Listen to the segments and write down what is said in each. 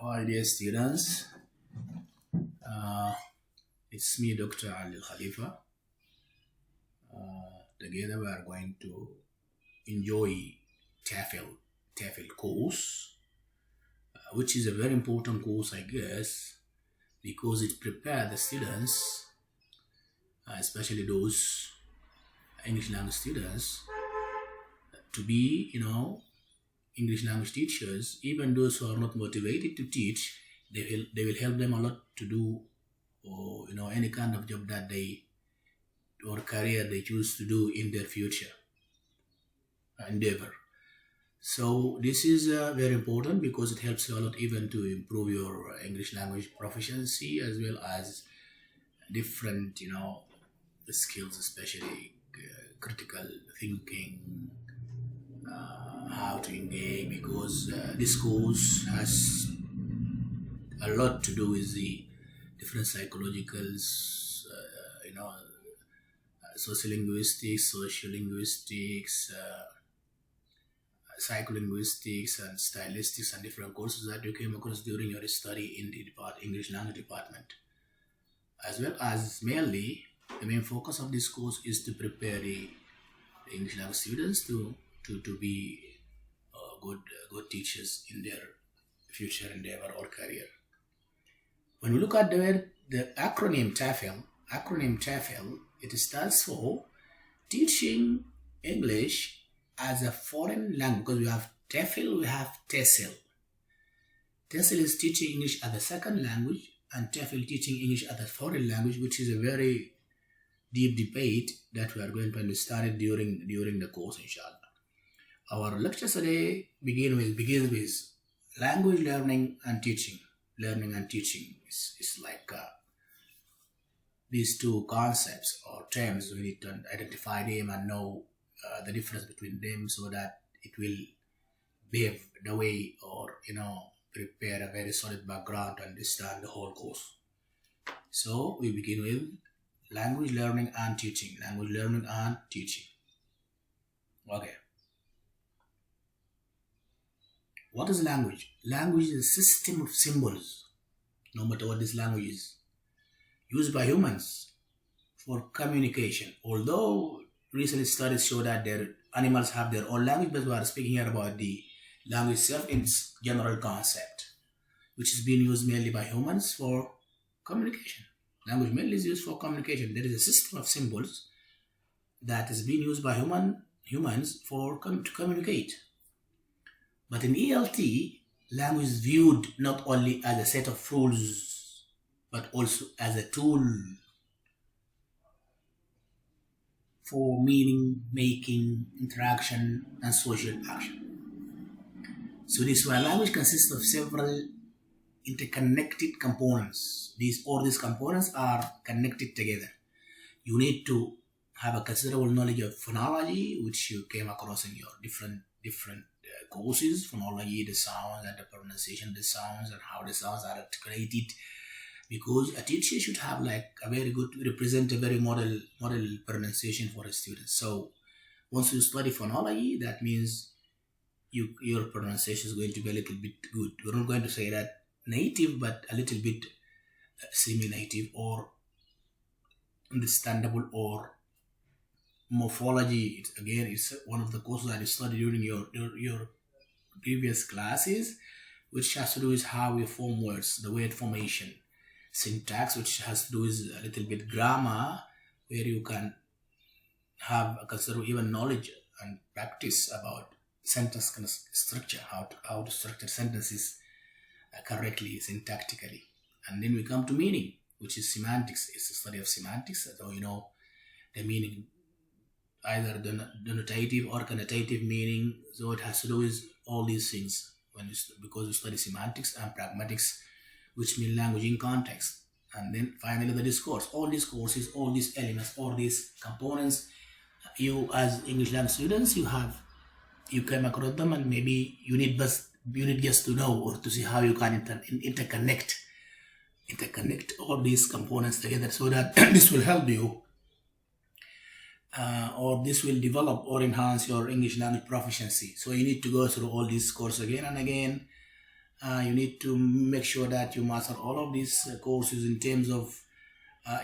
Hi dear students, it's me Dr. Ali Khalifa. Together we are going to enjoy Tefl course, which is a very important course I guess, because it prepares the students, especially those English language students, to be, English language teachers. Even those who are not motivated to teach, they will help them a lot to do, or any kind of job that they or career they choose to do in their future endeavor. So this is very important because it helps you a lot even to improve your English language proficiency, as well as different skills, especially critical thinking, how to engage, because this course has a lot to do with the different psychologicals, sociolinguistics, psycholinguistics, and stylistics, and different courses that you came across during your study in the English language department. As well as mainly, the main focus of this course is to prepare the English language students to be good teachers in their future endeavor or career. When we look at the acronym TEFL, it stands for Teaching English as a Foreign Language. Because we have TEFL, we have TESL. TESL is Teaching English as a Second Language, and TEFL Teaching English as a Foreign Language, which is a very deep debate that we are going to understand during the course, inshallah. Our lecture today begins with language learning and teaching. Learning and teaching is like these two concepts or terms. We need to identify them and know the difference between them, so that it will pave the way, or prepare a very solid background to understand the whole course. So we begin with language learning and teaching. Language learning and teaching. Okay. What is language? Language is a system of symbols, no matter what this language is, used by humans for communication. Although recent studies show that animals have their own language, but we are speaking here about the language itself in its general concept, which is being used mainly by humans for communication. Language mainly is used for communication. There is a system of symbols that is being used by humans to communicate. But in ELT, language is viewed not only as a set of rules, but also as a tool for meaning making, interaction, and social action. So this is why language consists of several interconnected components. These components are connected together. You need to have a considerable knowledge of phonology, which you came across in your different courses. Phonology, the sounds and the pronunciation of the sounds, and how the sounds are articulated. Because a teacher should have represent a very model pronunciation for a student. So once you study phonology, that means your pronunciation is going to be a little bit good. We're not going to say that native, but a little bit semi-native or understandable, or morphology. It's one of the courses that you study during your previous classes, which has to do with how you form words, the word formation. Syntax, which has to do with a little bit grammar, where you can have a considerable even knowledge and practice about sentence structure, how to structure sentences correctly, syntactically. And then we come to meaning, which is semantics. It's the study of semantics. So the meaning, either denotative or connotative meaning. So it has to do with all these things because we study semantics and pragmatics, which mean language in context. And then finally the discourse. All these courses, all these elements, all these components, you as English language students, you came across them, and maybe you need just to know or to see how you can interconnect all these components together, so that this will help you or this will develop or enhance your English language proficiency. So you need to go through all these courses again and again, You need to make sure that you master all of these courses in terms of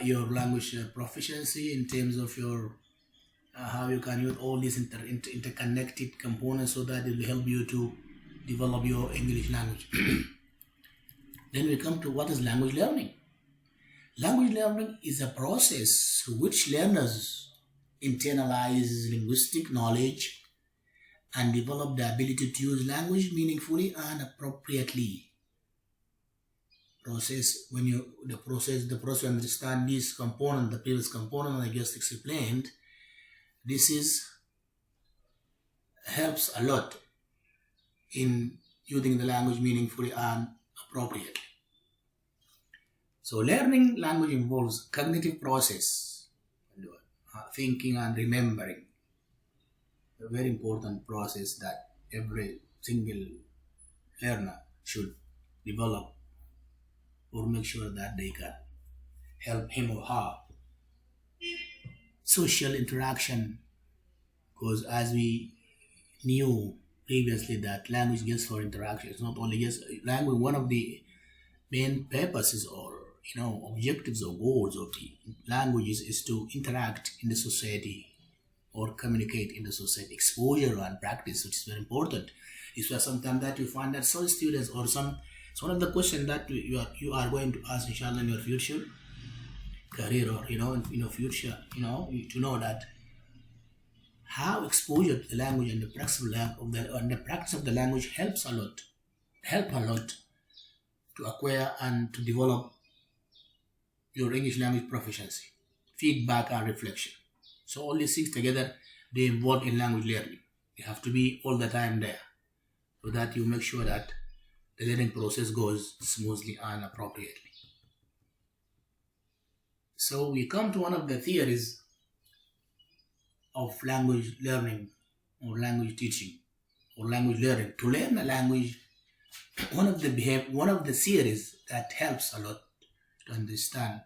your language proficiency, in terms of your how you can use all these interconnected components so that it will help you to develop your English language. Then we come to what is language learning. Language learning is a process through which learners internalize linguistic knowledge and develop the ability to use language meaningfully and appropriately. The process to understand this component, the previous component I just explained, this is helps a lot in using the language meaningfully and appropriately. So learning language involves cognitive process, thinking and remembering. A very important process that every single learner should develop or make sure that they can help him or her. Social interaction, because as we knew previously that language is for interaction. It's not only just language. One of the main purposes or objectives or goals of the languages is to interact in the society or communicate in the society. Exposure and practice, which is very important. It's where sometimes that you find that some students or it's one of the questions that you are going to ask inshallah in your future career or in your future to know that how exposure to the language and the practice of the language help a lot to acquire and to develop your English language proficiency, feedback and reflection. So all these things together, they involve in language learning. You have to be all the time there so that you make sure that the learning process goes smoothly and appropriately. So we come to one of the theories of language learning or language teaching or language learning. To learn a language, one of the theories that helps a lot to understand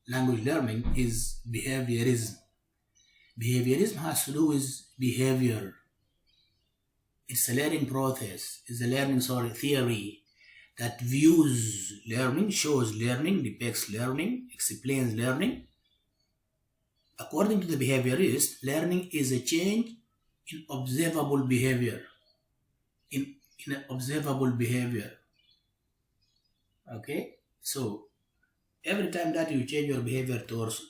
language learning is behaviorism. Behaviorism has to do with behavior. It's a learning process. It's a learning theory that views learning, shows learning, depicts learning, explains learning. According to the behaviorist, learning is a change in observable behavior. In observable behavior. Okay? So, every time that you change your behavior towards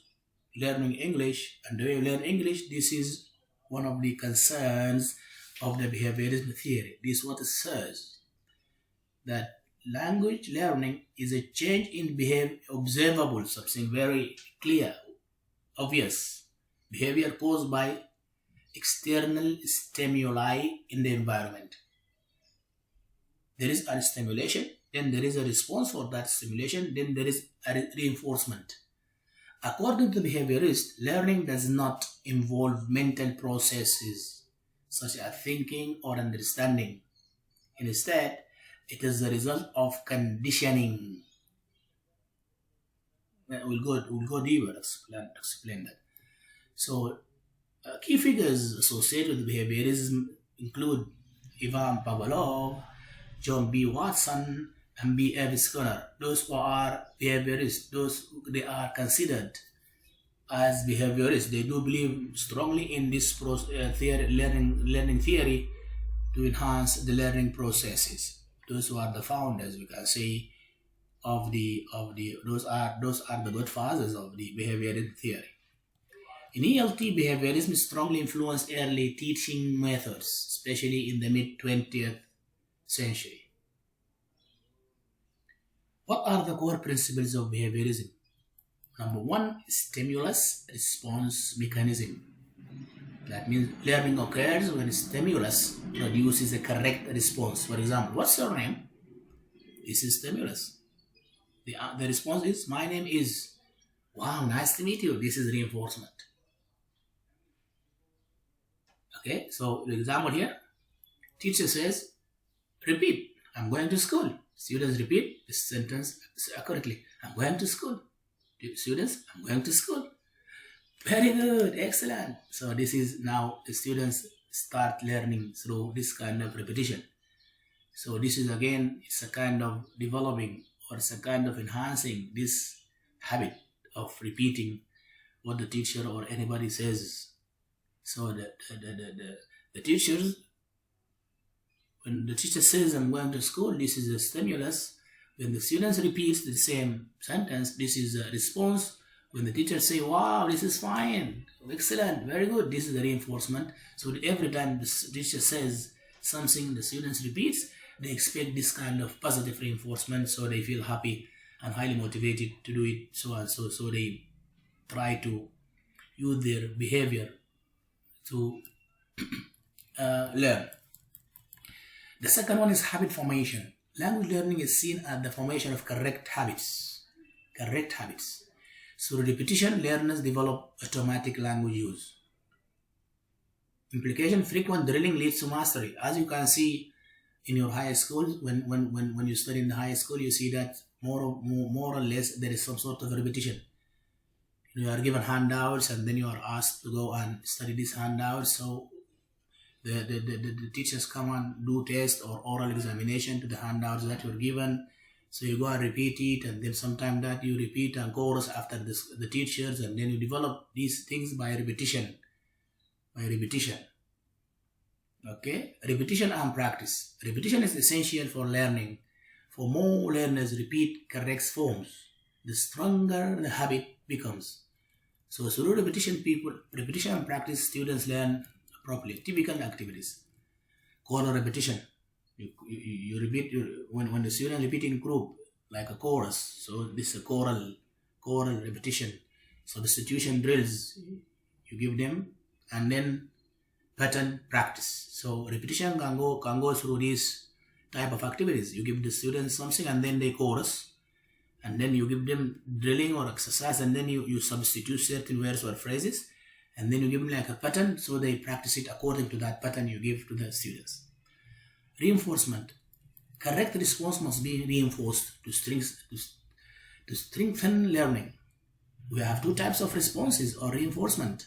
learning English, and the way you learn English, this is one of the concerns of the behaviorism theory. This is what it says, that language learning is a change in behavior, observable, something very clear, obvious, behavior caused by external stimuli in the environment. There is a stimulation, then there is a response for that stimulation, then there is a reinforcement. According to the behaviorist, learning does not involve mental processes such as thinking or understanding. Instead, it is the result of conditioning. We'll go deeper, explain that. So, key figures associated with behaviorism include Ivan Pavlov, John B. Watson, and B. F. Skinner. Those who are behaviorists, they are considered as behaviorists. They do believe strongly in this learning theory to enhance the learning processes. Those who are the founders, we can say, those are the godfathers of the behaviorism theory. In ELT, behaviorism strongly influenced early teaching methods, especially in the mid-20th century. What are the core principles of behaviorism? Number one, stimulus response mechanism. That means learning occurs when stimulus produces a correct response. For example, what's your name? This is stimulus. The response is, my name is. Wow, nice to meet you. This is reinforcement. Okay, so the example here, teacher says, repeat, I'm going to school. Students repeat this sentence accurately. I'm going to school. Students, I'm going to school. Very good, excellent. So this is now the students start learning through this kind of repetition. So this is again, it's a kind of developing, or it's a kind of enhancing this habit of repeating what the teacher or anybody says. So the teachers, when the teacher says, I'm going to school, this is a stimulus. When the students repeat the same sentence, this is a response. When the teacher say, wow, this is fine, excellent, very good, this is the reinforcement. So every time the teacher says something, the students repeats, they expect this kind of positive reinforcement, so they feel happy and highly motivated to do it, so and so. So they try to use their behavior to learn. The second one is habit formation. Language learning is seen as the formation of correct habits. Correct habits. Through repetition, learners develop automatic language use. Implication: frequent drilling leads to mastery. As you can see in your high school, when you study in the high school, you see that more or less there is some sort of repetition. You are given handouts and then you are asked to go and study these handouts. So the teachers come and do test or oral examination to the handouts that you are given. So you go and repeat it, and then sometime that you repeat and chorus after the teachers, and then you develop these things by repetition. Okay, repetition and practice. Repetition is essential for learning. For more learners repeat correct forms, the stronger the habit becomes. So through repetition and practice, students learn properly. Typical activities: choral repetition. You repeat when the student repeat in group like a chorus. So this is a choral repetition. Substitution drills you give them, and then pattern practice. So repetition can go through these type of activities. You give the students something and then they chorus, and then you give them drilling or exercise, and then you substitute certain words or phrases, and then you give them like a pattern, so they practice it according to that pattern you give to the students. Reinforcement. Correct response must be reinforced to strengthen learning. We have two types of responses or reinforcement.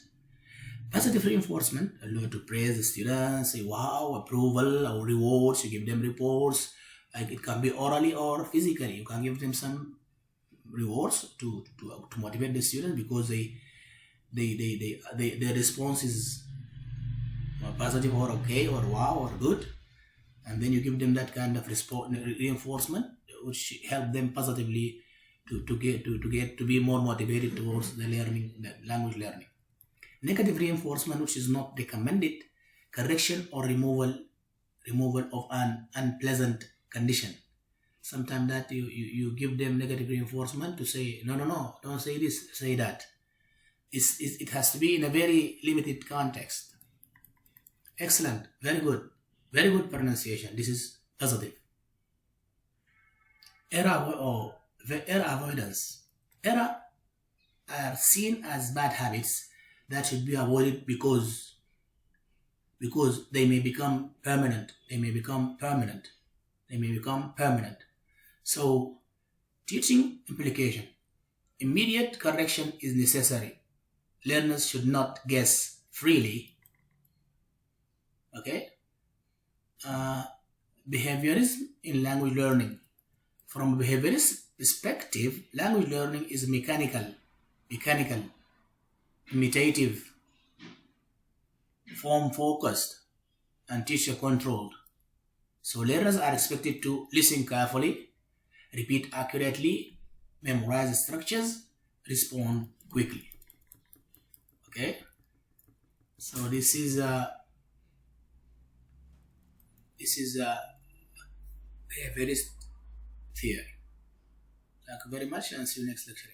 Positive reinforcement, to praise the students, say wow, approval, or rewards. You give them reports. Like it can be orally or physically. You can give them some rewards to motivate the students, because their response is positive or okay or wow or good, and then you give them that kind of reinforcement, which help them positively to be more motivated towards the language learning. Negative reinforcement, which is not recommended: correction or removal of an unpleasant condition. Sometimes that you give them negative reinforcement to say, no, don't say this, say that. It has to be in a very limited context. Excellent, very good pronunciation. This is positive. Error avoidance. Error are seen as bad habits that should be avoided because they may become permanent. So, teaching implication: immediate correction is necessary. Learners should not guess freely. Okay. Behaviorism in language learning. From a behaviorist perspective, language learning is mechanical, imitative, form-focused, and teacher-controlled. So learners are expected to listen carefully, repeat accurately, memorize structures, respond quickly. Okay. So this is behaviorist theory. Thank you very much, and see you next lecture.